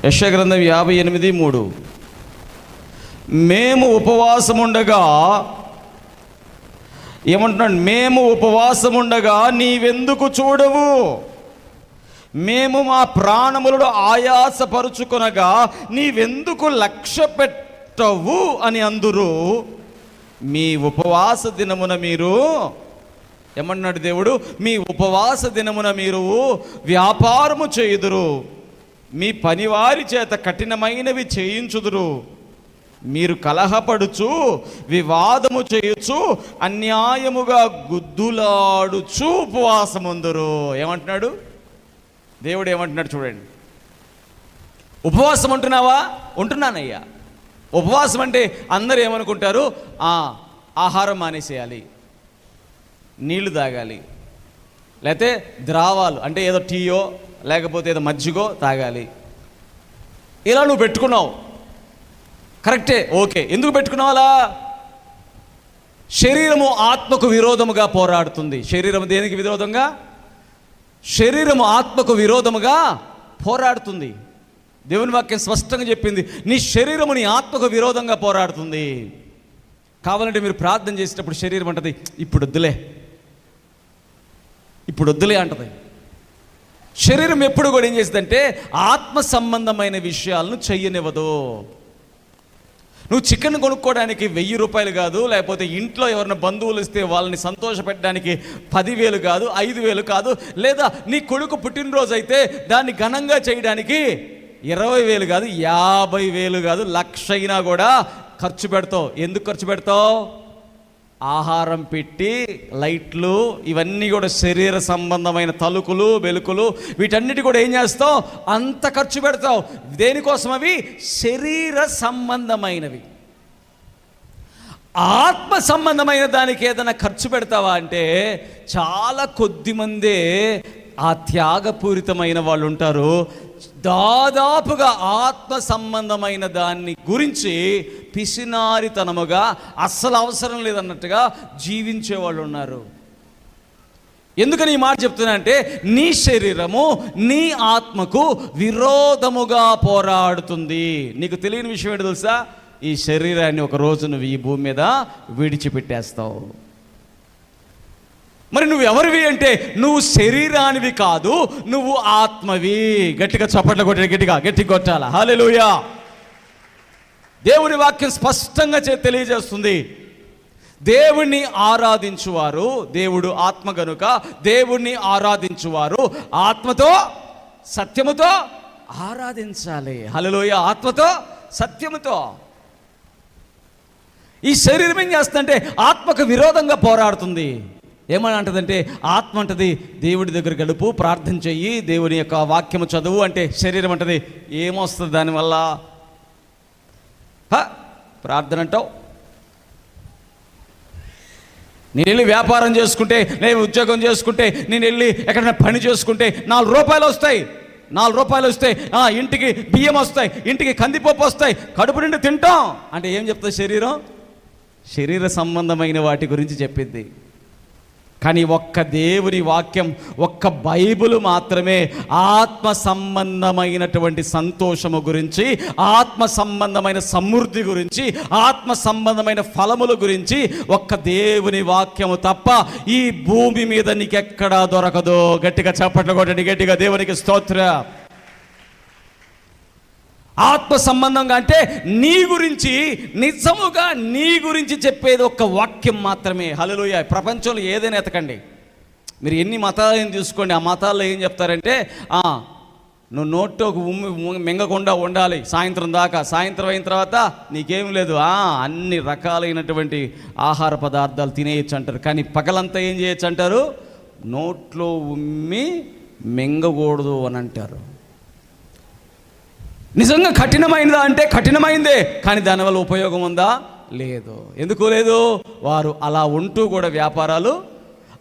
యెషయా గ్రంథం 58:3. మేము ఉపవాసముండగా ఏమంటున్నాడు? మేము ఉపవాసముండగా నీవెందుకు చూడవు? మేము మా ప్రాణములను ఆయాసపరుచుకొనగా నీవెందుకు లక్ష్య పెట్టవు అని అందురు. మీ ఉపవాస దినమున మీరు ఏమన్నాడు దేవుడు? మీ ఉపవాస దినమున మీరు వ్యాపారము చేయుదురు, మీ పనివారి చేత కఠినమైనవి చేయించుదురు, మీరు కలహపడుచు వివాదము చేయొచ్చు అన్యాయముగా గుద్దులాడుచు ఉపవాసముందురు. ఏమంటున్నాడు దేవుడు? ఏమంటున్నాడు చూడండి. ఉపవాసం ఉంటున్నావా? ఉంటున్నానయ్యా. ఉపవాసం అంటే అందరూ ఏమనుకుంటారు? ఆహారం మానేసేయాలి, నీళ్లు తాగాలి, లేకపోతే ద్రావాలు అంటే ఏదో టీయో లేకపోతే ఏదో మజ్జిగో తాగాలి. ఇలా నువ్వు పెట్టుకున్నావు, కరెక్టే, ఓకే. ఎందుకు పెట్టుకున్నావు అలా? శరీరము ఆత్మకు విరోధముగా పోరాడుతుంది. శరీరము దేనికి విరోధంగా? శరీరము ఆత్మకు విరోధముగా పోరాడుతుంది. దేవుని వాక్యం స్పష్టంగా చెప్పింది, నీ శరీరము నీ ఆత్మకు విరోధంగా పోరాడుతుంది. కావాలంటే మీరు ప్రార్థన చేసేటప్పుడు శరీరం అంటది, ఇప్పుడు వద్దులే అంటది. శరీరం ఎప్పుడు కూడా ఏం చేస్తుందంటే ఆత్మ సంబంధమైన విషయాలను చెయ్యనివ్వదు. నువ్వు చికెన్ కొనుక్కోవడానికి 1000 రూపాయలు కాదు, లేకపోతే ఇంట్లో ఎవరైనా బంధువులు ఇస్తే వాళ్ళని సంతోషపెట్టడానికి 10,000 కాదు, 5,000 కాదు, లేదా నీ కొడుకు పుట్టినరోజు అయితే దాన్ని ఘనంగా చేయడానికి 20,000 కాదు, 50,000 కాదు, 1,00,000 అయినా కూడా ఖర్చు పెడతావు. ఎందుకు ఖర్చు పెడతావు? ఆహారం పెట్టి, లైట్లు, ఇవన్నీ కూడా శరీర సంబంధమైన తలుకులు వెలుకులు, వీటన్నిటి కూడా ఏం చేస్తావు? అంత ఖర్చు పెడతావు. దేనికోసం? అవి శరీర సంబంధమైనవి. ఆత్మ సంబంధమైన దానికి ఏదైనా ఖర్చు పెడతావా అంటే చాలా కొద్ది మందే ఆ త్యాగపూరితమైన వాళ్ళు ఉంటారు. దాదాపుగా ఆత్మ సంబంధమైన దాన్ని గురించి పిసినారితనముగా అస్సలు అవసరం లేదన్నట్టుగా జీవించే వాళ్ళు ఉన్నారు. ఎందుకని ఈ మాట చెప్తున్నా అంటే నీ శరీరము నీ ఆత్మకు విరోధముగా పోరాడుతుంది. నీకు తెలియని విషయం ఏంటో తెలుసా? ఈ శరీరాన్ని ఒక రోజు నువ్వు ఈ భూమి మీద విడిచిపెట్టేస్తావు. మరి నువ్వు ఎవరివి అంటే నువ్వు శరీరానివి కాదు, నువ్వు ఆత్మవి. గట్టిగా చప్పట్లు కొట్టాలి, గట్టిగా కొట్టాలి. హల్లెలూయా. దేవుని వాక్యం స్పష్టంగా తెలియజేస్తుంది, దేవుణ్ణి ఆరాధించువారు, దేవుడు ఆత్మ గనుక దేవుణ్ణి ఆరాధించువారు ఆత్మతో సత్యముతో ఆరాధించాలి. హల్లెలూయా. ఆత్మతో సత్యముతో. ఈ శరీరం ఏం చేస్తుందంటే ఆత్మకు విరోధంగా పోరాడుతుంది. ఏమని అంటదంటే ఆత్మ అంటది దేవుడి దగ్గర గడుపు, ప్రార్థన చెయ్యి, దేవుని యొక్క వాక్యము చదువు అంటే శరీరం అంటది ఏమొస్తుంది దానివల్ల? ప్రార్థన అంటావు. నేను వెళ్ళి వ్యాపారం చేసుకుంటే, నేను ఉద్యోగం చేసుకుంటే, నేను వెళ్ళి ఎక్కడైనా పని చేసుకుంటే 4 రూపాయలు వస్తాయి. 4 రూపాయలు వస్తాయి, ఇంటికి బియ్యం వస్తాయి, ఇంటికి కందిపప్పు వస్తాయి, కడుపు నిండి తింటాం అంటే ఏం చెప్తుంది శరీరం? శరీర సంబంధమైన వాటి గురించి చెప్పింది. కానీ ఒక్క దేవుని వాక్యం, ఒక్క బైబిల్ మాత్రమే ఆత్మ సంబంధమైనటువంటి సంతోషము గురించి, ఆత్మ సంబంధమైన సమృద్ధి గురించి, ఆత్మ సంబంధమైన ఫలముల గురించి ఒక్క దేవుని వాక్యము తప్ప ఈ భూమి మీద నీకెక్కడా దొరకదు. గట్టిగా చప్పట్లు కొట్టండి, గట్టిగా దేవునికి స్తోత్రం. ఆత్మ సంబంధంగా అంటే నీ గురించి, నిజముగా నీ గురించి చెప్పేది ఒక్క వాక్యం మాత్రమే. హల్లెలూయా. ప్రపంచంలో ఏదైనా ఎతకండి, మీరు ఎన్ని మతాలను చూసుకోండి, ఆ మతాల్లో ఏం చెప్తారంటే నువ్వు నోట్లోకి మింగకుండా ఉండాలి సాయంత్రం దాకా, సాయంత్రం అయిన తర్వాత నీకేం లేదు, అన్ని రకాలైనటువంటి ఆహార పదార్థాలు తినేయచ్చు అంటారు. కానీ పగలంతా ఏం చేయొచ్చు అంటారు? నోట్లో ఉమ్మి మింగకూడదు అని అంటారు. నిజంగా కఠినమైనదా అంటే కఠినమైందే, కానీ దానివల్ల ఉపయోగం ఉందా? లేదు. ఎందుకు లేదు? వారు అలా ఉంటూ కూడా వ్యాపారాలు,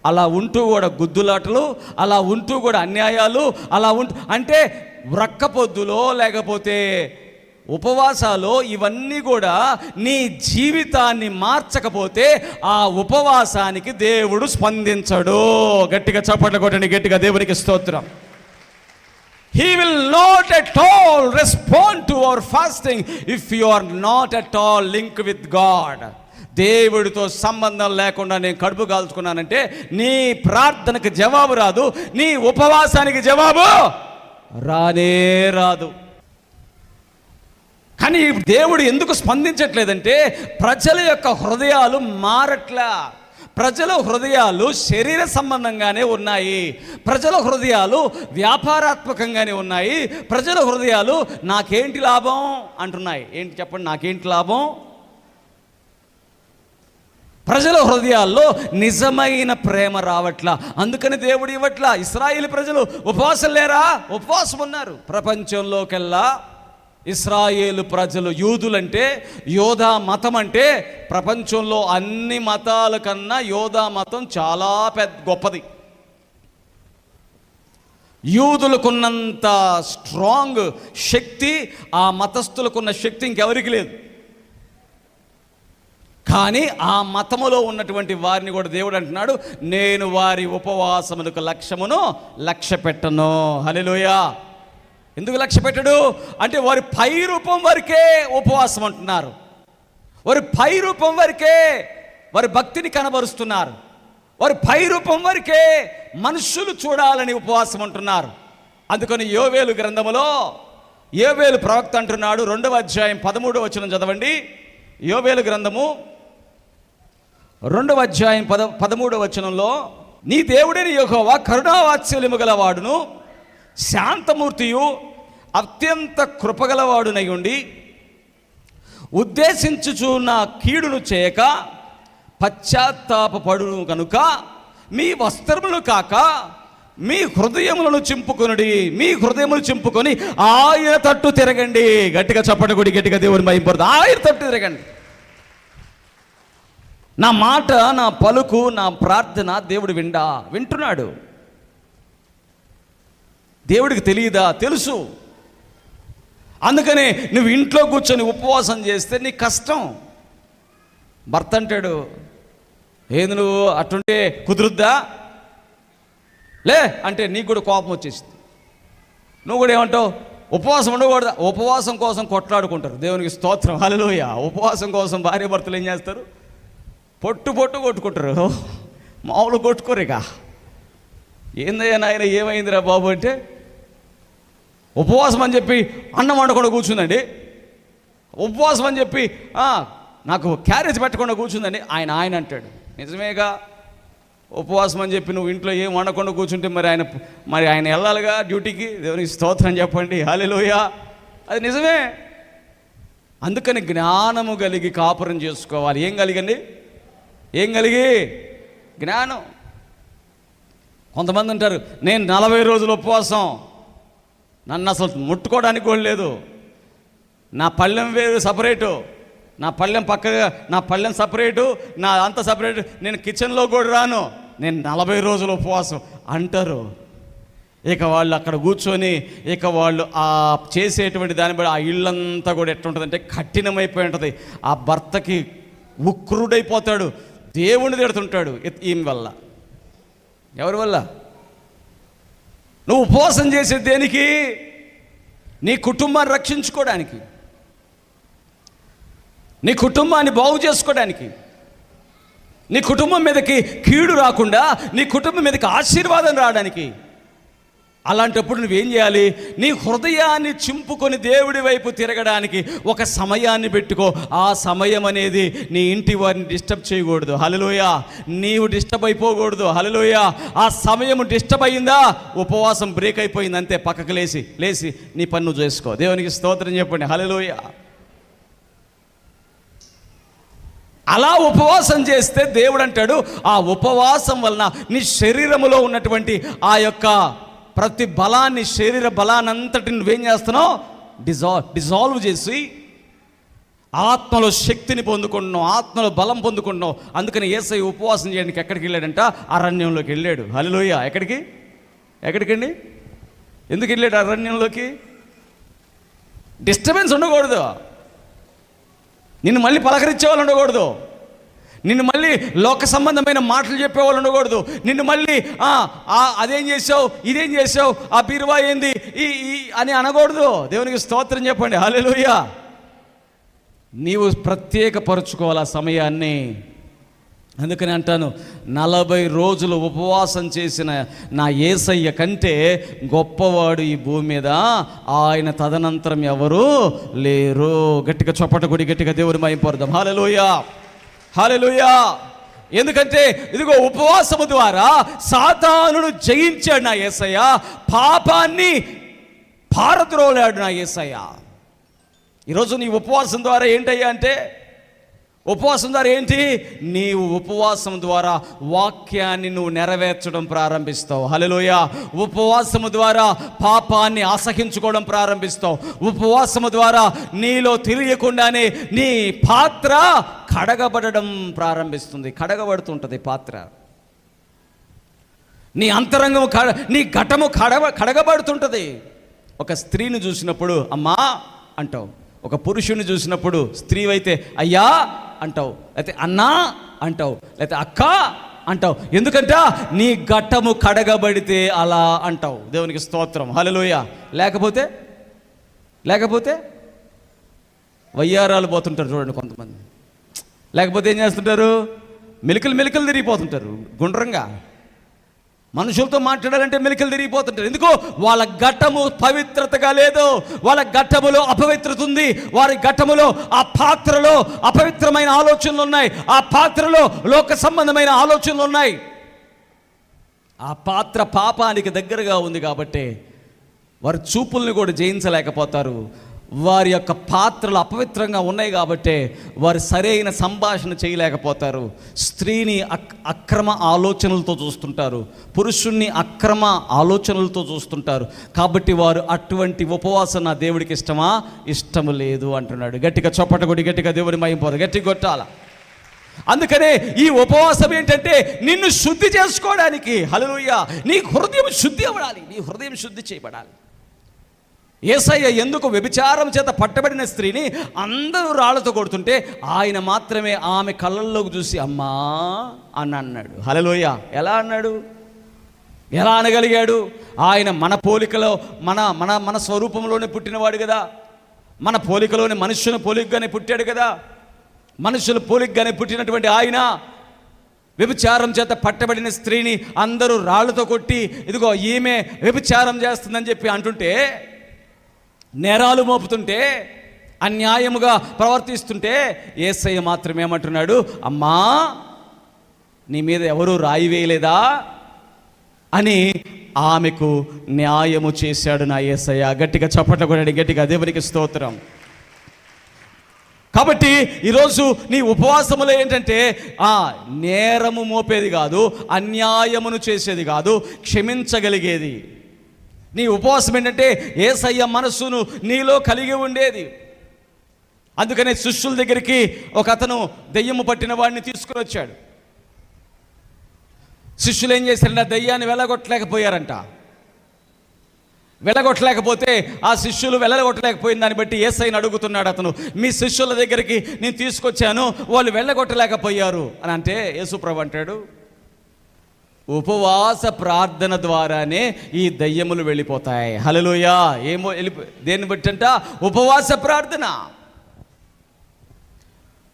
అలా ఉంటూ కూడా గుద్దులాటలు, అలా ఉంటూ కూడా అన్యాయాలు, అలా ఉంటూ అంటే వ్రక్కపొద్దులో లేకపోతే ఉపవాసాలు, ఇవన్నీ కూడా నీ జీవితాన్ని మార్చకపోతే ఆ ఉపవాసానికి దేవుడు స్పందించడు. గట్టిగా చప్పట్లు కొట్టండి, గట్టిగా దేవునికి స్తోత్రం. He will not at all respond to our fasting if you are not at all linked with God. దేవుడితో సంబంధం లేకుండా నేను కడుపు కాల్చుకున్నానంటే నీ ప్రార్థనకు జవాబు రాదు, నీ ఉపవాసానికి జవాబు రానే రాదు. కానీ దేవుడు ఎందుకు స్పందించట్లేదంటే ప్రజల యొక్క హృదయాలు మారట్లా. ప్రజల హృదయాలు శరీర సంబంధంగానే ఉన్నాయి, ప్రజల హృదయాలు వ్యాపారాత్మకంగానే ఉన్నాయి, ప్రజల హృదయాలు నాకేంటి లాభం అంటున్నాయి. ఏంటి చెప్పండి, నాకేంటి లాభం? ప్రజల హృదయాల్లో నిజమైన ప్రేమ రావట్లా, అందుకని దేవుడు ఇవ్వట్లా. ఇశ్రాయేలు ప్రజలు ఉపవాసం లేరా? ఉపవాసం ఉన్నారు. ప్రపంచంలోకెల్లా ఇశ్రాయేలు ప్రజలు, యూదులంటే, యోధా మతం అంటే ప్రపంచంలో అన్ని మతాల కన్నా యోధా మతం చాలా గొప్పది. యూదులకున్నంత స్ట్రాంగ్ శక్తి ఆ మతస్థులకున్న శక్తి ఇంకెవరికి లేదు. కానీ ఆ మతములో ఉన్నటువంటి వారిని కూడా దేవుడు అంటున్నాడు, నేను వారి ఉపవాసములకు లక్ష్య పెట్టను. హల్లెలూయా. ఎందుకు లక్ష్య పెట్టడు అంటే వారి పై రూపం వరకే ఉపవాసం అంటున్నారు, వారి పై రూపం వరకే వారి భక్తిని కనబరుస్తున్నారు, వారి పై రూపం వరకే మనుషులు చూడాలని ఉపవాసం అంటున్నారు. అందుకని యోవేలు గ్రంథములో యోవేలు ప్రవక్త అంటున్నాడు, 2వ అధ్యాయం 13వ వచనం చదవండి. యోవేలు గ్రంథము 2వ అధ్యాయం 13వ వచనంలో, నీ దేవుడైన యెహోవా కరుణావాత్సల్యము గలవాడును శాంతమూర్తియు అత్యంత కృపగలవాడునై ఉండి ఉద్దేశించుచున్న కీడును చేయక పశ్చాత్తాపపడును కనుక మీ వస్త్రములు కాక మీ హృదయములను చింపుకొనుడి, మీ హృదయములు చింపుకొని ఆయన తట్టు తిరగండి. గట్టిగా చప్పటి కొడి, గట్టిగా దేవుని మహింపడదు. ఆయన తట్టు తిరగండి. నా మాట, నా పలుకు, నా ప్రార్థన దేవుడు వింటున్నాడు. దేవుడికి తెలియదా? తెలుసు. అందుకనే నువ్వు ఇంట్లో కూర్చొని ఉపవాసం చేస్తే నీకు కష్టం. భర్త అంటాడు, ఏది నువ్వు అటుంటే కుదురుద్దా లే అంటే నీకు కూడా కోపం వచ్చేసింది. నువ్వు కూడా ఏమంటావు? ఉపవాసం ఉండకూడదా? ఉపవాసం కోసం కొట్లాడుకుంటారు. దేవునికి స్తోత్రం, హల్లెలూయా. ఉపవాసం కోసం భార్య భర్తలు ఏం చేస్తారు? పొట్టు కొట్టుకుంటారు. మామూలు కొట్టుకోరు. ఇక ఏందయ్యా నాయన, ఏమైందిరా బాబు అంటే, ఉపవాసం అని చెప్పి అన్నం వండకుండా కూర్చుందండి, ఉపవాసం అని చెప్పి నాకు క్యారేజ్ పెట్టకుండా కూర్చుందండి. ఆయన అంటాడు, నిజమేగా, ఉపవాసం అని చెప్పి నువ్వు ఇంట్లో ఏం వండకుండా కూర్చుంటే మరి ఆయన వెళ్ళాలిగా డ్యూటీకి. దేవునికి స్తోత్రం చెప్పండి, హల్లెలూయా. అది నిజమే. అందుకని జ్ఞానము కలిగి కాపురం చేసుకోవాలి. ఏం కలిగి? జ్ఞానం. కొంతమంది అంటారు, నేను 40 రోజులు ఉపవాసం, నన్ను అసలు ముట్టుకోవడానికి కూడా లేదు, నా పళ్ళెం వేరు సపరేటు, నా పళ్ళెం పక్కగా, నా పళ్ళెం సపరేటు, నా అంత సపరేటు, నేను కిచెన్లో కూడా రాను, నేను 40 రోజులు ఉపవాసం అంటారు. ఇక వాళ్ళు అక్కడ కూర్చొని ఇక వాళ్ళు ఆ చేసేటువంటి దాన్ని బట్టి ఆ ఇల్లంతా కూడా ఎట్లుంటుందంటే కఠినమైపోయి ఉంటుంది. ఆ భర్తకి ఉక్రుడైపోతాడు, దేవుణ్ణి తిడుతుంటాడు. ఈమె వల్ల. ఎవరి వల్ల? నువ్వు ఉపవాసం చేసేది దేనికి? నీ కుటుంబాన్ని రక్షించుకోవడానికి, నీ కుటుంబాన్ని బాగు చేసుకోవడానికి, నీ కుటుంబం మీదకి కీడు రాకుండా నీ కుటుంబం మీదకి ఆశీర్వాదం రావడానికి. అలాంటప్పుడు నువ్వేం చేయాలి? నీ హృదయాన్ని చింపుకొని దేవుడి వైపు తిరగడానికి ఒక సమయాన్ని పెట్టుకో. ఆ సమయం అనేది నీ ఇంటి వారిని డిస్టర్బ్ చేయకూడదు. హల్లెలూయా. నీవు డిస్టర్బ్ అయిపోకూడదు. హల్లెలూయా. ఆ సమయం డిస్టర్బ్ అయిందా, ఉపవాసం బ్రేక్ అయిపోయింది అంతే. పక్కకు లేచి నీ పని నువ్వు చేసుకో. దేవునికి స్తోత్రం చెప్పండి, హల్లెలూయా. అలా ఉపవాసం చేస్తే దేవుడు అంటాడు, ఆ ఉపవాసం వలన నీ శరీరములో ఉన్నటువంటి ఆ యొక్క ప్రతి బలాన్ని, శరీర బలాన్నంతటిని నువ్వేం చేస్తున్నావు? డిజాల్వ్ చేసి ఆత్మలో శక్తిని పొందుకుంటున్నావు, ఆత్మలో బలం పొందుకుంటున్నావు. అందుకని యేసయ్య ఉపవాసం చేయడానికి ఎక్కడికి వెళ్ళాడంట? అరణ్యంలోకి వెళ్ళాడు. హల్లెలూయా. ఎక్కడికండి? ఎందుకు వెళ్ళాడు అరణ్యంలోకి? డిస్టర్బెన్స్ ఉండకూడదు, నిన్ను మళ్ళీ పలకరించే వాళ్ళు ఉండకూడదు, నిన్ను మళ్ళీ మళ్ళీ లోక సంబంధమైన మాటలు చెప్పేవాళ్ళు ఉండకూడదు. నిన్ను మళ్ళీ అదేం చేసావు, ఇదేం చేసావు, ఆ బీరువా ఏంది అని అనకూడదు. దేవునికి స్తోత్రం చెప్పండి. హల్లెలూయా. నీవు ప్రత్యేకపరుచుకోవాలి ఆ సమయాన్ని. అందుకని అంటాను, 40 రోజులు ఉపవాసం చేసిన నా యేసయ్య కంటే గొప్పవాడు ఈ భూమి మీద ఆయన తదనంతరం ఎవరు లేరు. గట్టిగా చప్పట కొడి గట్టిగా దేవుని మహిమపడదాం. హల్లెలూయా, హల్లెలూయా. ఎందుకంటే ఇదిగో ఉపవాసము ద్వారా సాతానును జయించాడు నా యేసయ్య, పాపాన్ని పారద్రోలాడు నా యేసయ్య. ఈరోజు నీ ఉపవాసం ద్వారా ఏంటయ్యా అంటే, ఉపవాసం ద్వారా ఏంటి? నీవు ఉపవాసం ద్వారా వాక్యాన్ని నువ్వు నెరవేర్చడం ప్రారంభిస్తావు. హల్లెలూయా. ఉపవాసము ద్వారా పాపాన్ని అసహించుకోవడం ప్రారంభిస్తావు. ఉపవాసము ద్వారా నీలో తెలియకుండానే నీ పాత్ర కడగబడడం ప్రారంభిస్తుంది. కడగబడుతుంటుంది పాత్ర. నీ అంతరంగం నీ ఘటము కడగబడుతుంటుంది. ఒక స్త్రీని చూసినప్పుడు అమ్మా అంటావు, ఒక పురుషుని చూసినప్పుడు స్త్రీ అయితే అయ్యా అంటావు, లేకపోతే అన్నా అంటావు, లేకపోతే అక్క అంటావు. ఎందుకంటే నీ ఘట్టము కడగబడితే అలా అంటావు. దేవునికి స్తోత్రం. హల్లెలూయా. లేకపోతే వయ్యారాలు పోతుంటారు చూడండి కొంతమంది. లేకపోతే ఏం చేస్తుంటారు? మెలికలు తిరిగిపోతుంటారు గుండ్రంగా. మనుషులతో మాట్లాడాలంటే మెలికలు తిరిగిపోతుంటారు. ఎందుకు? వాళ్ళ ఘట్టము పవిత్రతగా లేదు. వాళ్ళ ఘట్టములో అపవిత్రత ఉంది. వారి ఘట్టములో ఆ పాత్రలో అపవిత్రమైన ఆలోచనలు ఉన్నాయి. ఆ పాత్రలో లోక సంబంధమైన ఆలోచనలు ఉన్నాయి. ఆ పాత్ర పాపానికి దగ్గరగా ఉంది కాబట్టి వారి చూపుల్ని కూడా జయించలేకపోతారు. వారి యొక్క పాత్రలు అపవిత్రంగా ఉన్నాయి కాబట్టి వారు సరైన సంభాషణ చేయలేకపోతారు. స్త్రీని అక్రమ ఆలోచనలతో చూస్తుంటారు, పురుషుణ్ణి అక్రమ ఆలోచనలతో చూస్తుంటారు. కాబట్టి వారు అటువంటి ఉపవాసం నా దేవుడికి ఇష్టమా? ఇష్టము లేదు అంటున్నాడు. గట్టిగా చప్పట కొడి గట్టిగా దేవుడి మహిమపోదు గట్టిగా కొట్టాల. అందుకనే ఈ ఉపవాసం ఏంటంటే నిన్ను శుద్ధి చేసుకోవడానికి. హల్లెలూయా. నీ హృదయం శుద్ధి అవ్వాలి. నీ హృదయం శుద్ధి చేయబడాలి. యేసయ్య ఎందుకు వ్యభిచారం చేత పట్టబడిన స్త్రీని అందరూ రాళ్లతో కొడుతుంటే ఆయన మాత్రమే ఆమె కళ్ళల్లోకి చూసి అమ్మా అని అన్నాడు. హల్లెలూయా. ఎలా అన్నాడు? ఎలా అనగలిగాడు? ఆయన మన పోలికలో మన మన మన స్వరూపంలోనే పుట్టినవాడు కదా. మన పోలికలోనే మనుష్యుని పోలికగానే పుట్టాడు కదా. మనుషుల పోలికగానే పుట్టినటువంటి ఆయన వ్యభిచారం చేత పట్టబడిన స్త్రీని అందరూ రాళ్లతో కొట్టి ఇదిగో ఈమె వ్యభిచారం చేస్తుందని చెప్పి అంటుంటే, నేరాలు మోపుతుంటే, అన్యాయముగా ప్రవర్తిస్తుంటే యేసయ్య మాత్రం ఏమంటున్నాడు? అమ్మా నీ మీద ఎవరూ రాయి వేయలేదా అని ఆమెకు న్యాయము చేశాడు నా యేసయ్య. గట్టిగా చప్పట్లు కొనండి గట్టిగా దేవునికి స్తోత్రం. కాబట్టి ఈరోజు నీ ఉపవాసములో ఏంటంటే నేరము మోపేది కాదు, అన్యాయమును చేసేది కాదు, క్షమించగలిగేది. నీ ఉపవాసం ఏంటంటే యేసయ్య మనస్సును నీలో కలిగి ఉండేది. అందుకనే శిష్యుల దగ్గరికి ఒక అతను దెయ్యము పట్టిన వాడిని తీసుకుని వచ్చాడు. శిష్యులు ఏం చేశారంట? దెయ్యాన్ని వెళ్ళగొట్టలేకపోయారంట. వెళ్ళగొట్టలేకపోతే ఆ శిష్యులు వెళ్ళగొట్టలేకపోయిన దాన్ని బట్టి యేసయ్యను అడుగుతున్నాడు అతను, మీ శిష్యుల దగ్గరికి నేను తీసుకొచ్చాను, వాళ్ళు వెళ్ళగొట్టలేకపోయారు అని అంటే యేసుప్రభు అంటాడు, ఉపవాస ప్రార్థన ద్వారానే ఈ దయ్యములు వెళ్ళిపోతాయి. హల్లెలూయా. ఏమో దేన్ని బట్టి అంట? ఉపవాస ప్రార్థన.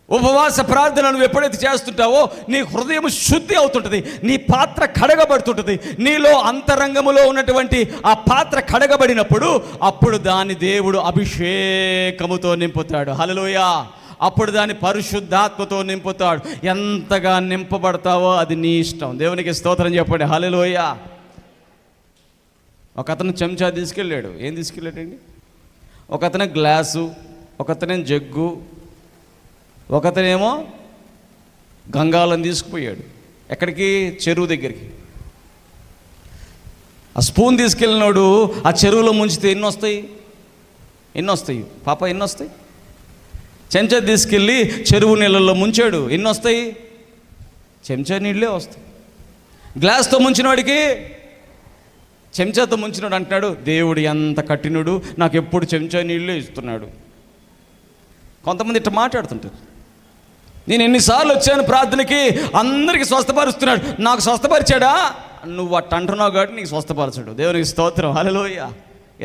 ఉపవాస ప్రార్థన నువ్వు ఎప్పుడైతే చేస్తుంటావో నీ హృదయం శుద్ధి అవుతుంటుంది, నీ పాత్ర కడగబడుతుంటుంది. నీలో అంతరంగములో ఉన్నటువంటి ఆ పాత్ర కడగబడినప్పుడు అప్పుడు దాన్ని దేవుడు అభిషేకముతో నింపుతాడు. హల్లెలూయా. అప్పుడు దాన్ని పరిశుద్ధాత్మతో నింపుతాడు. ఎంతగా నింపబడతావో అది నీ ఇష్టం. దేవునికి స్తోత్రం చెప్పండి. హల్లెలూయా. ఒక అతను చెంచా తీసుకెళ్ళాడు. ఏం తీసుకెళ్ళాడండి? ఒక అతను గ్లాసు, ఒకతనే జగ్గు, ఒకతనేమో గంగాళం తీసుకుపోయాడు. ఎక్కడికి? చెరువు దగ్గరికి. ఆ స్పూన్ తీసుకెళ్ళినాడు ఆ చెరువులో ముంచితే ఎన్ని వస్తాయి పాప, ఎన్ని వస్తాయి? చెంచా తీసుకెళ్ళి చెరువు నీళ్ళల్లో ముంచాడు, ఎన్ని వస్తాయి? చెంచా నీళ్ళే వస్తాయి. గ్లాస్తో ముంచిన వాడికి, చెంచాతో ముంచినాడు అంటున్నాడు, దేవుడు ఎంత కఠినుడు, నాకు ఎప్పుడు చెంచా నీళ్ళే ఇస్తున్నాడు. కొంతమంది ఇట్లా మాట్లాడుతుంటారు. నేను ఎన్నిసార్లు వచ్చాను ప్రార్థనకి, అందరికీ స్వస్థపరుస్తున్నాడు, నాకు స్వస్థపరిచాడా? నువ్వు అట్ట అంటున్నావు కాబట్టి నీకు స్వస్థపరచడు. దేవునికి స్తోత్రం, హల్లెలూయా.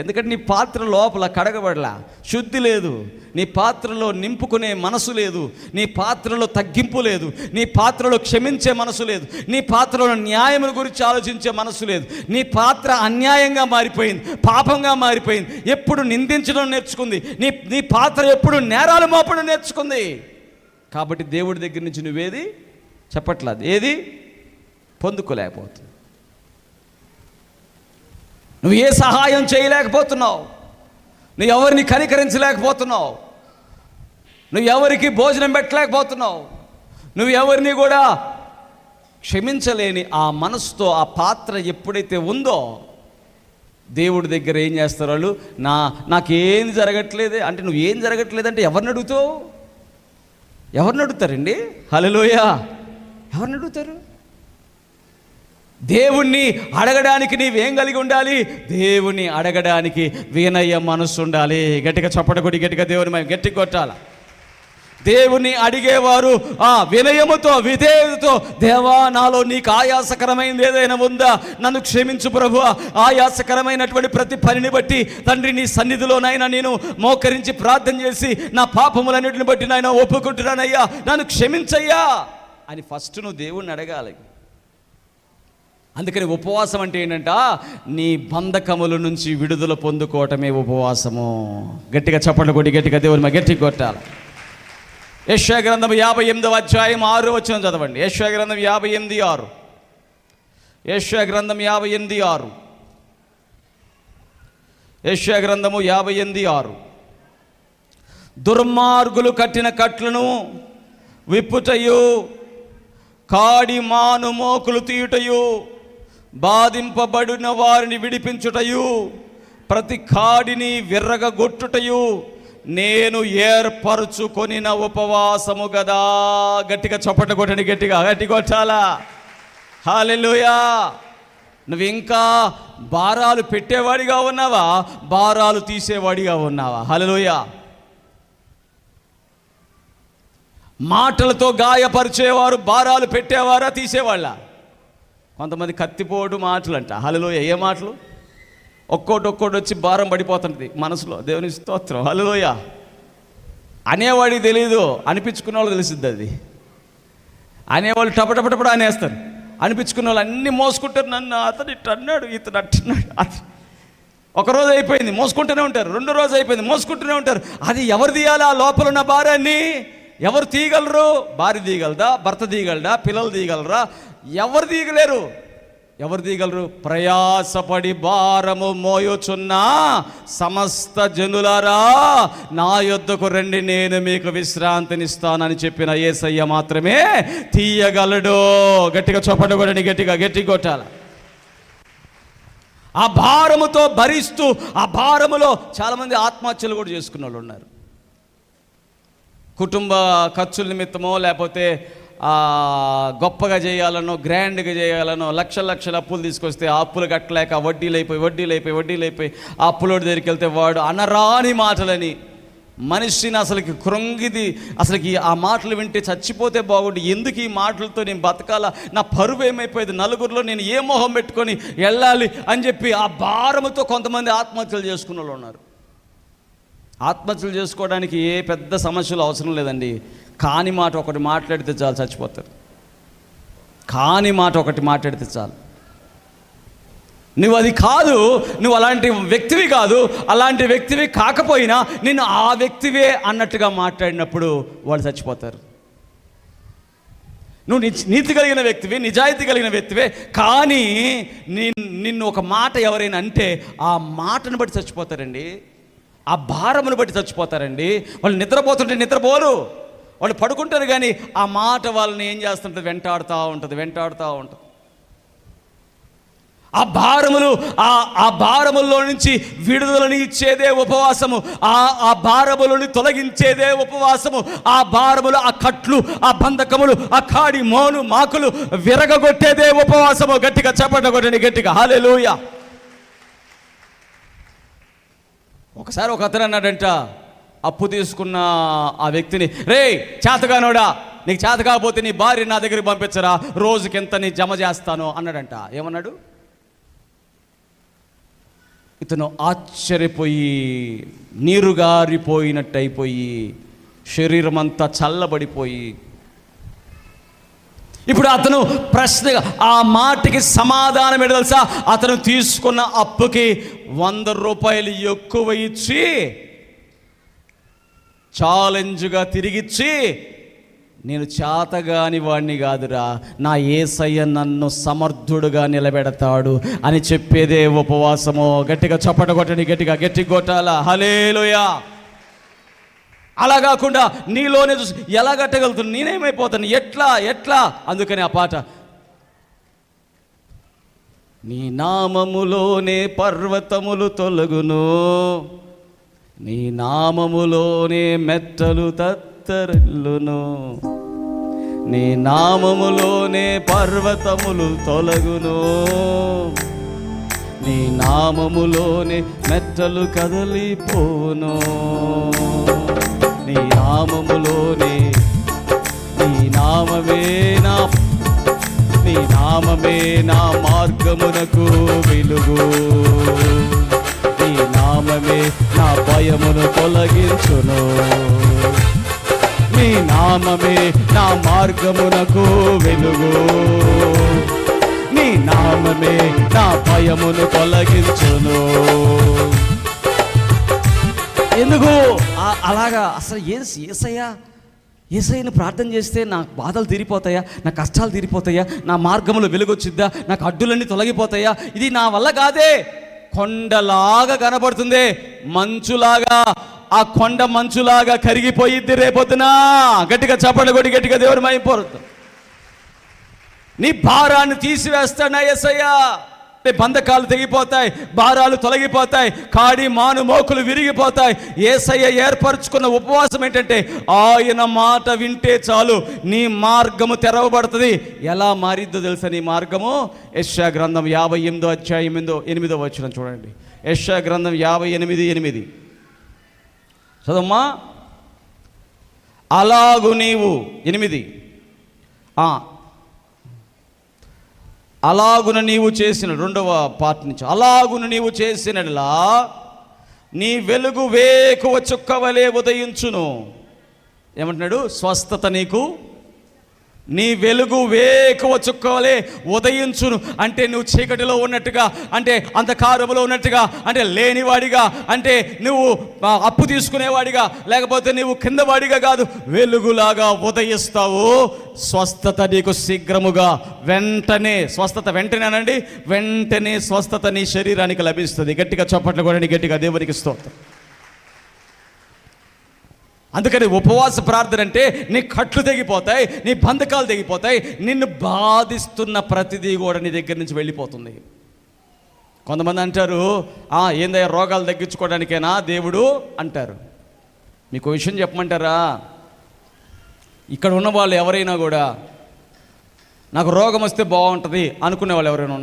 ఎందుకంటే నీ పాత్ర లోపల కడగబడలా, శుద్ధి లేదు, నీ పాత్రలో నింపుకునే మనసు లేదు, నీ పాత్రలో తగ్గింపు లేదు, నీ పాత్రలో క్షమించే మనసు లేదు, నీ పాత్రలో న్యాయముల గురించి ఆలోచించే మనసు లేదు. నీ పాత్ర అన్యాయంగా మారిపోయింది, పాపంగా మారిపోయింది. ఎప్పుడు నిందించడం నేర్చుకుంది, నీ పాత్ర ఎప్పుడు నేరాలు మోపడం నేర్చుకుంది. కాబట్టి దేవుడి దగ్గర నుంచి నువ్వేది చెప్పట్లేదు, ఏది పొందుకోలేకపోతుంది. నువ్వు ఏ సహాయం చేయలేకపోతున్నావు, నువ్వు ఎవరిని కనికరించలేకపోతున్నావు, నువ్వు ఎవరికి భోజనం పెట్టలేకపోతున్నావు, నువ్వు ఎవరిని కూడా క్షమించలేని ఆ మనసుతో ఆ పాత్ర ఎప్పుడైతే ఉందో, దేవుడి దగ్గర ఏం చేస్తారు వాళ్ళు? నాకేం జరగట్లేదే అంటే, నువ్వు ఏం జరగట్లేదంటే ఎవరిని అడుగుతావు? ఎవరిని అడుగుతారండి? హల్లెలూయా. ఎవరిని అడుగుతారు? దేవుణ్ణి అడగడానికి నీవేం కలిగి ఉండాలి? దేవుణ్ణి అడగడానికి వినయ మనసు ఉండాలి. గట్టిగా చప్పట కొట్టి గట్టిగా దేవుని మేము గట్టి కొట్టాల. దేవుని అడిగేవారు ఆ వినయముతో విధేయతతో, దేవా నాలో నీకు ఆయాసకరమైనది ఏదైనా ఉందా, నన్ను క్షమించు ప్రభు, ఆయాసకరమైనటువంటి ప్రతి పనిని బట్టి తండ్రి నీ సన్నిధిలోనైనా నేను మోకరించి ప్రార్థన చేసి నా పాపములన్నిటిని బట్టి నాయన ఒప్పుకుంటున్నానయ్యా, నన్ను క్షమించయ్యా అని ఫస్ట్ నువ్వు దేవుణ్ణి అడగాలి. అందుకని ఉపవాసం అంటే ఏంటంట, నీ బంధకముల నుంచి విడుదల పొందుకోవటమే ఉపవాసము. గట్టిగా చప్పట్లు కొట్టి గట్టిగా దేవుని మా గట్టి కొట్టాలి. యెషయా గ్రంథం 58వ అధ్యాయం 6వ వచనం చదవండి. యెషయా గ్రంథం 58:6. యెషయా గ్రంథం 58:6. యెషయా గ్రంథము 58:6. దుర్మార్గులు కట్టిన కట్లను విప్పుటయు, కాడి మాను మోకులు తీయుటయు, బాధింపబడిన వారిని విడిపించుటయు, ప్రతి కాడిని విర్రగొట్టుటయు నేను ఏర్పరచుకొనిన ఉపవాసము గదా. గట్టిగా చప్పట కొట్టండి, గట్టిగా గట్టి కొట్టాలా. హల్లెలూయా. నువ్వు ఇంకా భారాలు పెట్టేవాడిగా ఉన్నావా, భారాలు తీసేవాడిగా ఉన్నావా? హల్లెలూయా. మాటలతో గాయపరిచేవారు భారాలు పెట్టేవారా, తీసేవాళ్ళ? కొంతమంది కత్తిపోటు మాటలు అంట. హల్లెలూయా. ఏ మాటలు? ఒక్కోటి వచ్చి భారం పడిపోతుంది మనసులో. దేవుని స్తోత్రం, హల్లెలూయా. అనేవాడికి తెలీదు, అనిపించుకున్న వాళ్ళు తెలిసిద్ది. అది అనేవాళ్ళు టపటపటపడ అనేస్తారు, అనిపించుకున్న వాళ్ళు అన్నీ మోసుకుంటారు. నన్ను అతను ఇట్టు అన్నాడు, ఇతను అట్టున్నాడు. ఒకరోజు అయిపోయింది మోసుకుంటూనే ఉంటారు, రెండో రోజు అయిపోయింది మోసుకుంటూనే ఉంటారు. అది ఎవరు తీయాలి? ఆ లోపల ఉన్న భారాన్ని ఎవరు తీయగలరు? భార్య తీయగలదా? భర్త తీయగలడా? పిల్లలు తీయగలరా? ఎవరు తీయగలేరు. ఎవరు తీయగలరు? ప్రయాసపడి భారము మోయుచున్న సమస్త జనులారా నా యొద్దకు రండి, నేను మీకు విశ్రాంతినిస్తానని చెప్పిన యేసయ్య మాత్రమే తీయగలడు. గట్టిగా చప్పట కొట్టండి, గట్టిగా గట్టి కొట్టాలి. ఆ భారముతో భరిస్తూ, ఆ భారములో చాలామంది ఆత్మహత్యలు కూడా చేసుకున్న వాళ్ళు ఉన్నారు. కుటుంబ ఖర్చుల నిమిత్తమో, లేకపోతే గొప్పగా చేయాలనో, గ్రాండ్గా చేయాలనో లక్షల అప్పులు తీసుకొస్తే ఆ అప్పులు కట్టలేక వడ్డీలైపోయి ఆ అప్పులోడి దగ్గరికి వెళ్తే వాడు అనరాని మాటలని మనిషిని అసలుకి కృంగిది. అసలుకి ఆ మాటలు వింటే చచ్చిపోతే బాగుండు, ఎందుకు ఈ మాటలతో నేను బతకాలా, నా పరువు ఏమైపోయేది, నలుగురిలో నేను ఏ మొహం పెట్టుకొని వెళ్ళాలి అని చెప్పి ఆ భారముతో కొంతమంది ఆత్మహత్యలు చేసుకున్న వాళ్ళు ఉన్నారు. ఆత్మహత్యలు చేసుకోవడానికి ఏ పెద్ద సమస్యలు అవసరం లేదండి. కాని మాట ఒకటి మాట్లాడితే చాలు, చచ్చిపోతారు. కాని మాట ఒకటి మాట్లాడితే చాలు. నువ్వు అది కాదు, నువ్వు అలాంటి వ్యక్తివి కాదు, అలాంటి వ్యక్తివి కాకపోయినా నిన్ను ఆ వ్యక్తివే అన్నట్టుగా మాట్లాడినప్పుడు వాళ్ళు చచ్చిపోతారు. నువ్వు నీతి కలిగిన వ్యక్తివి, నిజాయితీ కలిగిన వ్యక్తివే, కానీ నిన్ను ఒక మాట ఎవరైనా అంటే ఆ మాటను బట్టి చచ్చిపోతారండి. ఆ భారమును బట్టి చచ్చిపోతారండి. వాళ్ళు నిద్రపోతుంటే నిద్రపోరు, వాళ్ళు పడుకుంటారు, కానీ ఆ మాట వాళ్ళని ఏం చేస్తుంటుంది? వెంటాడుతూ ఉంటుంది. ఆ భారములో నుంచి విడుదలని ఇచ్చేదే ఉపవాసము. ఆ భారములను తొలగించేదే ఉపవాసము. ఆ భారములు, ఆ కట్లు, ఆ బంధకములు, ఆ కాడి మోను మాకులు విరగగొట్టేదే ఉపవాసము. గట్టిగా చప్పట్లు కొట్టండి, గట్టిగా హల్లెలూయా. ఒకసారి ఒక అతను అన్నాడంట, అప్పు తీసుకున్న ఆ వ్యక్తిని, రే చేతగానోడా నీకు చేత కాకపోతే నీ భార్య నా దగ్గరికి పంపించరా, రోజుకింత నీ జమ చేస్తాను అన్నాడంట. ఏమన్నాడు? ఇతను ఆశ్చర్యపోయి నీరుగారిపోయినట్టు అయిపోయి శరీరం అంతా చల్లబడిపోయి, ఇప్పుడు అతను ప్రశ్నగా ఆ మాటకి సమాధానం ఏంటో తెలుసా? అతను తీసుకున్న అప్పుకి 100 రూపాయలు ఎక్కువ ఇచ్చి ఛాలెంజ్గా తిరిగిచ్చి, నేను చేతగాని వాడిని కాదురా, నా యేసయ్య నన్ను సమర్థుడుగా నిలబెడతాడు అని చెప్పేదే ఉపవాసము. గట్టిగా చప్పట కొట్టండి, గట్టిగా గట్టి కొట్టాలా, హల్లెలూయా. అలా కాకుండా నీలోనే చూసి ఎలా కట్టగలుగుతుంది, నేనేమైపోతాను, ఎట్లా. అందుకని ఆ పాట, నీ నామములోనే పర్వతములు తొలగును, నీ నామములోనే మెట్టలు తత్తరిల్లును, నీ నామములోనే పర్వతములు తొలగును, నీ నామములోనే మెట్టలు కదలిపోను, నీ నామములోనే, నీ నామమే నా మార్గమునకు వెలుగు, నీ నామమే నా భయమును తొలగించును, నీ నామమే నా మార్గమునకు వెలుగు, నీ నామమే నా భయమును తొలగించును. ఎందుకు అలాగా? అసలు యేసయ్యను ప్రార్థన చేస్తే నా బాధలు తీరిపోతాయా, నా కష్టాలు తీరిపోతాయా, నా మార్గంలో వెలుగొచ్చిద్దా, నాకు అడ్డులన్నీ తొలగిపోతాయా? ఇది నా వల్ల కాదే. కొండలాగా కనబడుతుంది, మంచులాగా, ఆ కొండ మంచులాగా కరిగిపోయిద్ది రేపొద్దున. గట్టిగా చప్పట్లు కొట్టి గట్టిగా దేవుని మహిమపరుద్దాం. నీ భారాన్ని తీసివేస్తాడు నా యేసయ్య. బంధకాలు తెగిపోతాయి, భారాలు తొలగిపోతాయి, కాడి మాను మోకులు విరిగిపోతాయి. యేసయ్య ఏర్పరచుకున్న ఉపవాసం ఏంటంటే ఆయన మాట వింటే చాలు నీ మార్గము తెరవబడుతుంది. ఎలా మారిద్దో తెలుసా నీ మార్గము? యెషయా గ్రంథం 58వ అధ్యాయం 8వ వచనం చూడండి. యెషయా గ్రంథం 58:8 చదమ్మా. అలాగు నీవు 8 అలాగున నీవు చేసిన, రెండవ పార్ట్ నుంచి, అలాగున నీవు చేసినలా నీ వెలుగు వేకువ చుక్కవలే ఉదయించును. ఏమంటున్నాడు? స్వస్థత నీకు, నీ వెలుగు వేకువ చుక్కవలే ఉదయించును. అంటే నువ్వు చీకటిలో ఉన్నట్టుగా, అంటే అంధకారములో ఉన్నట్టుగా, అంటే లేనివాడిగా, అంటే నువ్వు అప్పు తీసుకునేవాడిగా, లేకపోతే నువ్వు కిందవాడిగా కాదు, వెలుగులాగా ఉదయిస్తావు. స్వస్థత నీకు శీఘ్రముగా, వెంటనే స్వస్థత, వెంటనేనండి, వెంటనే స్వస్థత నీ శరీరానికి లభిస్తుంది. గట్టిగా చప్పట్లు కొనండి, గట్టిగా దేవునికి స్తోత్రం. అందుకని ఉపవాస ప్రార్థన అంటే నీ కట్లు తెగిపోతాయి, నీ బంధకాలు తెగిపోతాయి, నిన్ను బాధిస్తున్న ప్రతిదీ కూడా నీ దగ్గర నుంచి వెళ్ళిపోతుంది. కొంతమంది అంటారు, ఏందయ్యా రోగాలు తగ్గించుకోవడానికేనా దేవుడు అంటారు. మీకు విషయం చెప్పమంటారా? ఇక్కడ ఉన్న వాళ్ళు ఎవరైనా కూడా నాకు రోగం వస్తే బాగుంటుంది అనుకునే వాళ్ళు ఎవరైనా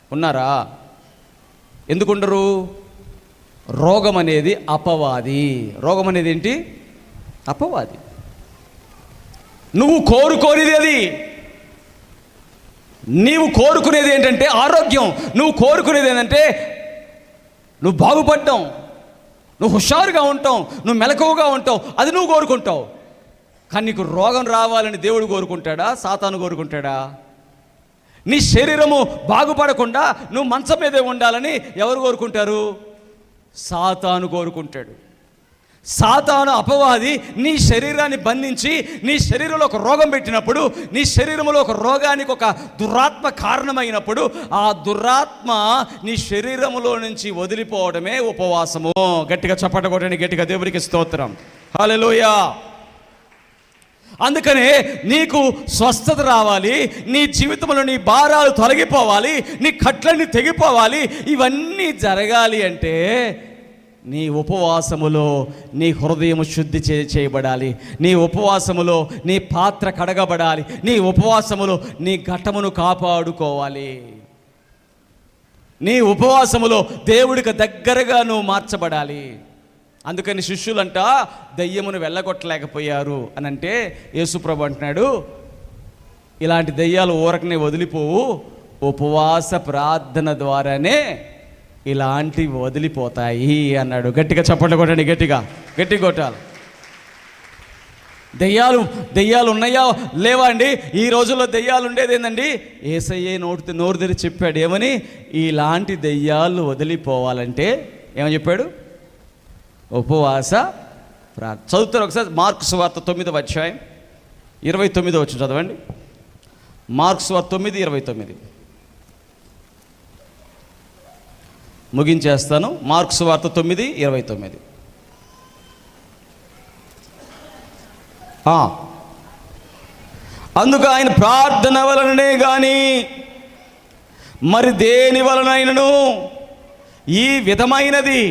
ఉన్నారా? ఎందుకుండరు? రోగం అనేది అపవాది. రోగం అనేది ఏంటి? అపవాది. నువ్వు కోరుకోనిది అది. నీవు కోరుకునేది ఏంటంటే ఆరోగ్యం. నువ్వు కోరుకునేది ఏంటంటే నువ్వు బాగుపడ్డావు, నువ్వు హుషారుగా ఉంటావు, నువ్వు మెలకువగా ఉంటావు, అది నువ్వు కోరుకుంటావు. కానీ నీకు రోగం రావాలని దేవుడు కోరుకుంటాడా? సాతాను కోరుకుంటాడా? నీ శరీరము బాగుపడకుండా నువ్వు మంచం మీదే ఉండాలని ఎవరు కోరుకుంటారు? సాతాను కోరుకుంటాడు. సాతాను అపవాది నీ శరీరాన్ని బంధించి నీ శరీరంలో ఒక రోగం పెట్టినప్పుడు, నీ శరీరంలో ఒక రోగానికి ఒక దురాత్మ కారణమైనప్పుడు, ఆ దురాత్మ నీ శరీరంలో నుంచి వదిలిపోవడమే ఉపవాసము. గట్టిగా చప్పట్లు కొట్టండి, గట్టిగా దేవునికి స్తోత్రం, హల్లెలూయా. అందుకనే నీకు స్వస్థత రావాలి, నీ జీవితంలో నీ భారాలు తొలగిపోవాలి, నీ కట్లన్నీ తెగిపోవాలి. ఇవన్నీ జరగాలి అంటే నీ ఉపవాసములో నీ హృదయం శుద్ధి చేయబడాలి, నీ ఉపవాసములో నీ పాత్ర కడగబడాలి, నీ ఉపవాసములో నీ ఘటమును కాపాడుకోవాలి, నీ ఉపవాసములో దేవుడికి దగ్గరగా నువ్వు మార్చబడాలి. అందుకని శిష్యులంట దయ్యమును వెళ్ళగొట్టలేకపోయారు అని అంటే యేసుప్రభు అంటున్నాడు, ఇలాంటి దయ్యాలు ఊరకనే వదిలిపోవు, ఉపవాస ప్రార్థన ద్వారానే ఇలాంటివి వదిలిపోతాయి అన్నాడు. గట్టిగా చప్పట్లు కొట్టండి, గట్టిగా కొట్టాలి. దెయ్యాలు ఉన్నాయా లేవా అండి? ఈ రోజుల్లో దెయ్యాలు ఉండేది ఏందండి? యేసయ్యే నోరు తెరిచి చెప్పాడు. ఏమని? ఇలాంటి దెయ్యాలు వదిలిపోవాలంటే ఏమని చెప్పాడు? ఉపవాస ప్రార్థన. చదువుతారు ఒకసారి మార్కు సువార్త 9వ అధ్యాయం 29వ వచనం చదవండి. మార్కు సువార్త 9:29 ముగించేస్తాను. మార్కు సువార్త 9:29. అందుకు ఆయన ప్రార్థన వలననే కానీ మరి దేని వలనైనను ఈ విధమైనది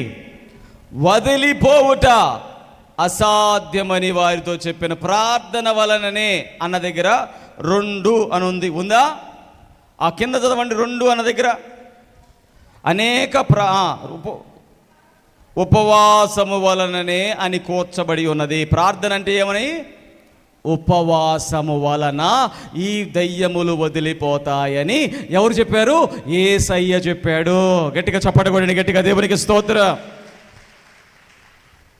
వదిలిపోవుట అసాధ్యమని వారితో చెప్పిన. ప్రార్థన వలననే అన్న దగ్గర 2 అని ఉంది, ఉందా? ఆ కింద చదవండి. 2 అన్న దగ్గర అనేక ఉపవాసము వలననే అని కూర్చబడి ఉన్నది. ప్రార్థన అంటే ఏమని? ఉపవాసము వలన ఈ దయ్యములు వదిలిపోతాయని ఎవరు చెప్పారు? యేసయ్య చెప్పాడు. గట్టిగా చప్పట్లు కొట్టండి, గట్టిగా దేవునికి స్తోత్రం.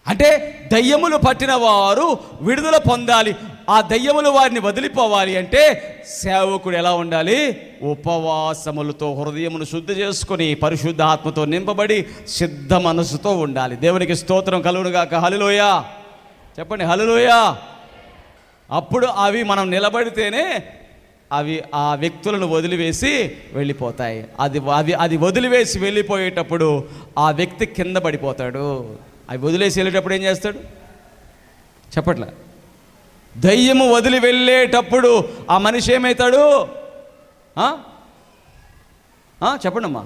అంటే దయ్యములు పట్టిన వారు విడుదల పొందాలి, ఆ దయ్యములు వారిని వదిలిపోవాలి అంటే సేవకుడు ఎలా ఉండాలి? ఉపవాసములతో హృదయమును శుద్ధి చేసుకొని పరిశుద్ధ ఆత్మతో నింపబడి సిద్ధ మనసుతో ఉండాలి. దేవునికి స్తోత్రం కలుగునుగాక. హల్లెలూయా చెప్పండి, హల్లెలూయా. అప్పుడు అవి మనం నిలబడితేనే అవి ఆ వ్యక్తులను వదిలివేసి వెళ్ళిపోతాయి. అది వదిలివేసి వెళ్ళిపోయేటప్పుడు ఆ వ్యక్తి కింద పడిపోతాడు. అవి వదిలేసి వెళ్ళేటప్పుడు ఏం చేస్తాడు? చెప్పట్లే. దయ్యము వదిలి వెళ్ళేటప్పుడు ఆ మనిషి ఏమవుతాడు? చెప్పండి అమ్మా,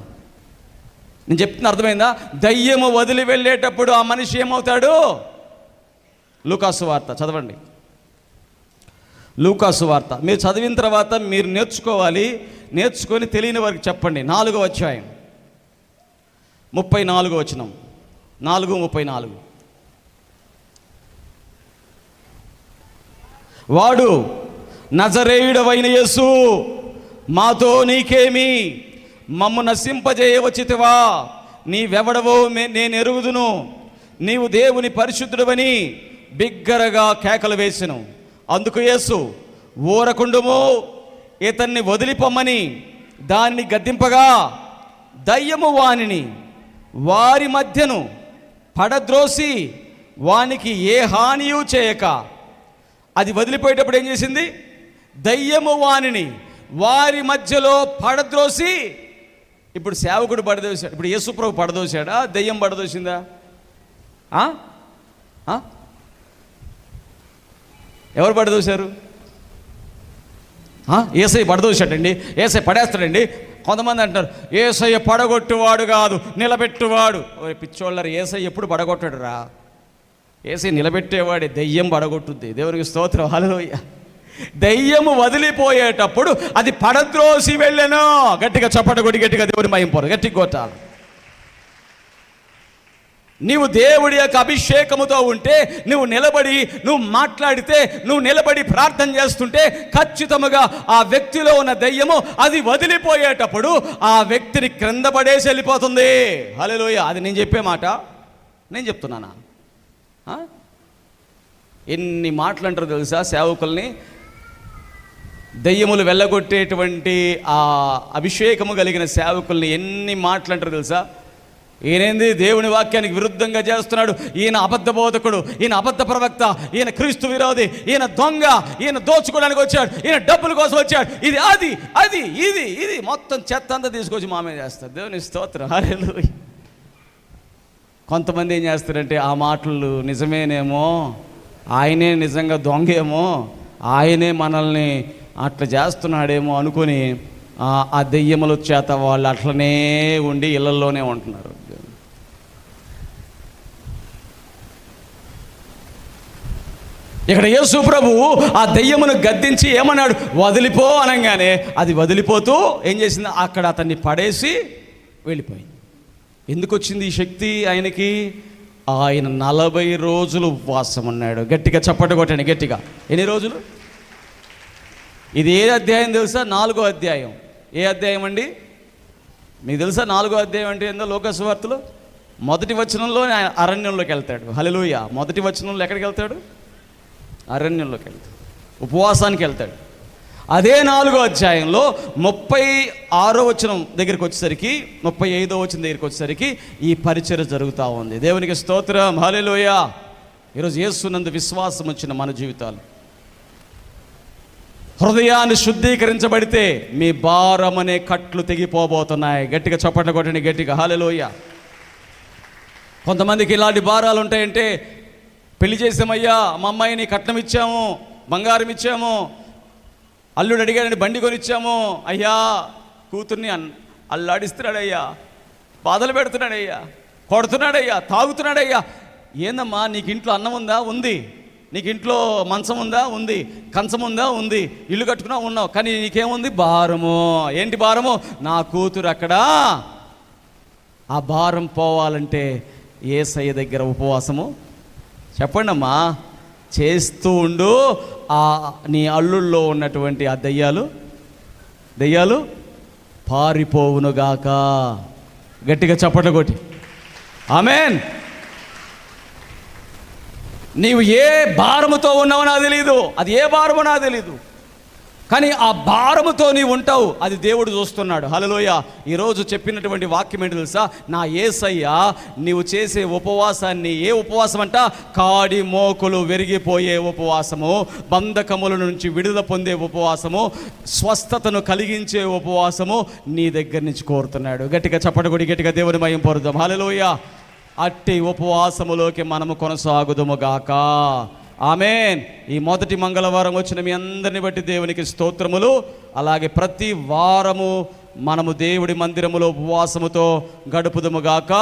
నేను చెప్తున్నా అర్థమైందా? దయ్యము వదిలి వెళ్ళేటప్పుడు ఆ మనిషి ఏమవుతాడు? లూకాసు వార్త చదవండి. లూకాసు వార్త మీరు చదివిన తర్వాత మీరు నేర్చుకోవాలి. నేర్చుకొని తెలియని వారికి చెప్పండి. 4వ అధ్యాయం 34వ వచనం. 4:34. వాడు, నజరేయుడవైన యేసు, మాతో నీకేమి? మమ్ము నశింపజేయవచ్చితివా? నీవెవడవో నేను ఎరుగుదును, నీవు దేవుని పరిశుద్ధుడవని బిగ్గరగా కేకలు వేసెను. అందుకు యేసు, ఊరకుండుము, ఇతన్ని వదిలిపోమ్మని దాన్ని గద్దింపగా దయ్యము వానిని వారి మధ్యను పడద్రోసి వానికి ఏ హానియూ చేయక అది వదిలిపోయేటప్పుడు ఏం చేసింది? దయ్యము వానిని వారి మధ్యలో పడద్రోసి. ఇప్పుడు సేవకుడు పడదోశాడు. ఇప్పుడు యేసుప్రభు పడదోశాడా? దయ్యం పడదోసిందా? ఎవరు పడదోశారు? యేసయ్య పడదోశాడండి, యేసయ్య పడేస్తాడండి. కొంతమంది అంటారు యేసయ్య పడగొట్టువాడు కాదు, నిలబెట్టువాడు. పిచ్చోళ్ళరు, యేసయ్య ఎప్పుడు పడగొట్టాడు రా? యేసయ్య నిలబెట్టేవాడే. దెయ్యం పడగొట్టుద్ది. దేవునికి స్తోత్రం, హల్లెలూయా. దెయ్యము వదిలిపోయేటప్పుడు అది పడద్రోసి వెళ్ళెను. గట్టిగా చప్పట్లు కొట్టి గట్టిగా దేవుని మహింపరు, గట్టిగా కొట్టాలి. నీవు దేవుడి యొక్క అభిషేకముతో ఉంటే, నువ్వు నిలబడి నువ్వు మాట్లాడితే, నువ్వు నిలబడి ప్రార్థన చేస్తుంటే ఖచ్చితంగా ఆ వ్యక్తిలో ఉన్న దయ్యము అది వదిలిపోయేటప్పుడు ఆ వ్యక్తిని క్రింద పడేసి వెళ్ళిపోతుంది. హల్లెలూయా. అది నేను చెప్పే మాట, నేను చెప్తున్నానా? ఎన్ని మాటలు అంటారు తెలుసా సేవకుల్ని? దయ్యములు వెళ్ళగొట్టేటువంటి ఆ అభిషేకము కలిగిన సేవకుల్ని ఎన్ని మాటలు అంటారు తెలుసా? ఈయనేంది దేవుని వాక్యానికి విరుద్ధంగా చేస్తున్నాడు, ఈయన అబద్ధ బోధకుడు, ఈయన అబద్ధ ప్రవక్త, ఈయన క్రీస్తు విరోధి, ఈయన దొంగ, ఈయన దోచుకోవడానికి వచ్చాడు, ఈయన డబ్బుల కోసం వచ్చాడు, ఇది అది ఇది మొత్తం చెత్త అంతా తీసుకొచ్చి మామే చేస్తారు. దేవుని స్తోత్రం, హల్లెలూయా. కొంతమంది ఏం చేస్తారంటే ఆ మాటలు నిజమేనేమో, ఆయనే నిజంగా దొంగేమో, ఆయనే మనల్ని అట్లా చేస్తున్నాడేమో అనుకుని ఆ దెయ్యముల చేత వాళ్ళు అట్లనే ఉండి ఇళ్లలోనే ఉంటున్నారు. ఇక్కడ యేసు ప్రభువు ఆ దెయ్యమును గద్దించి ఏమన్నాడు? వదిలిపో అనగానే అది వదిలిపోతూ ఏం చేసింది? అక్కడ అతన్ని పడేసి వెళ్ళిపోయింది. ఎందుకు వచ్చింది ఈ శక్తి ఆయనకి? ఆయన 40 రోజులు ఉపవాసం ఉన్నాడు. గట్టిగా చప్పట కొట్టండి, గట్టిగా. ఎన్ని రోజులు? ఇది ఏ అధ్యాయం తెలుసా? 4వ అధ్యాయం. ఏ అధ్యాయం అండి? మీకు తెలుసా 4వ అధ్యాయం అంటే ఏందో? లోకాసు వార్తలో 1వ వచనంలో ఆయన అరణ్యంలోకి వెళ్తాడు. హల్లెలూయా. 1వ వచనంలో ఎక్కడికి వెళ్తాడు? అరణ్యంలోకి వెళ్తాడు, ఉపవాసానికి వెళ్తాడు. అదే 4వ అధ్యాయంలో 36వ వచనం దగ్గరికి వచ్చేసరికి, 35వ వచనం దగ్గరికి వచ్చేసరికి ఈ పరిచర్య జరుగుతూ ఉంది. దేవునికి స్తోత్రం, హల్లెలూయా. ఈరోజు యేసునందు విశ్వాసం వచ్చిన మన జీవితాలు, హృదయాన్ని శుద్ధీకరించబడితే మీ భారం అనే కట్లు తెగిపోబోతున్నాయి. గట్టిగా చప్పట్లు కొట్టండి, గట్టిగా హల్లెలూయా. కొంతమందికి ఇలాంటి భారాలు ఉంటాయంటే, పెళ్లి చేసామయ్యా, మా అమ్మాయిని కట్నం ఇచ్చాము, బంగారం ఇచ్చాము, అల్లుడు అడిగాడని బండి కొనిచ్చాము, అయ్యా కూతుర్ని అల్లాడిస్తున్నాడయ్యా, బాధలు పెడుతున్నాడయ్యా, కొడుతున్నాడయ్యా, తాగుతున్నాడయ్యా. ఏందమ్మా, నీకు ఇంట్లో అన్నం ఉందా? ఉంది. నీకు ఇంట్లో మంచం ఉందా? ఉంది. కంచం ఉందా? ఉంది. ఇల్లు కట్టుకున్నా? ఉన్నావు. కానీ నీకేముంది? భారము. ఏంటి భారము? నా కూతురు అక్కడ. ఆ భారం పోవాలంటే యేసయ్య దగ్గర ఉపవాసము చెప్పండి అమ్మా చేస్తూ ఉండు. ఆ నీ అల్లుల్లో ఉన్నటువంటి ఆ దయ్యాలు పారిపోవునుగాక. గట్టిగా చప్పట్లు కొట్టి ఆమేన్. నీవు ఏ భారముతో ఉన్నావో నాకు తెలియదు, అది ఏ భారమో నాకు తెలియదు, కానీ ఆ భారముతో నీవు ఉంటావు, అది దేవుడు చూస్తున్నాడు. హల్లెలూయా. ఈరోజు చెప్పినటువంటి వాక్యం ఏంటి తెలుసా? నా యేసయ్య నీవు చేసే ఉపవాసాన్ని, ఏ ఉపవాసం అంట? కాడి మోకులు విరిగిపోయే ఉపవాసము, బంధకముల నుంచి విడుదల పొందే ఉపవాసము, స్వస్థతను కలిగించే ఉపవాసము నీ దగ్గర నుంచి కోరుతున్నాడు. గట్టిగా చప్పటి కొడి, గట్టిగా దేవుని మహిమ పరుద్దాం. హల్లెలూయా. అట్టి ఉపవాసములోకి మనము కొనసాగుదుముగాక. ఆమేన్. ఈ మొదటి మంగళవారం వచ్చిన మీ అందరిని బట్టి దేవునికి స్తోత్రములు. అలాగే ప్రతి వారము మనము దేవుడి మందిరములో ఉపవాసముతో గడుపుదుముగాక.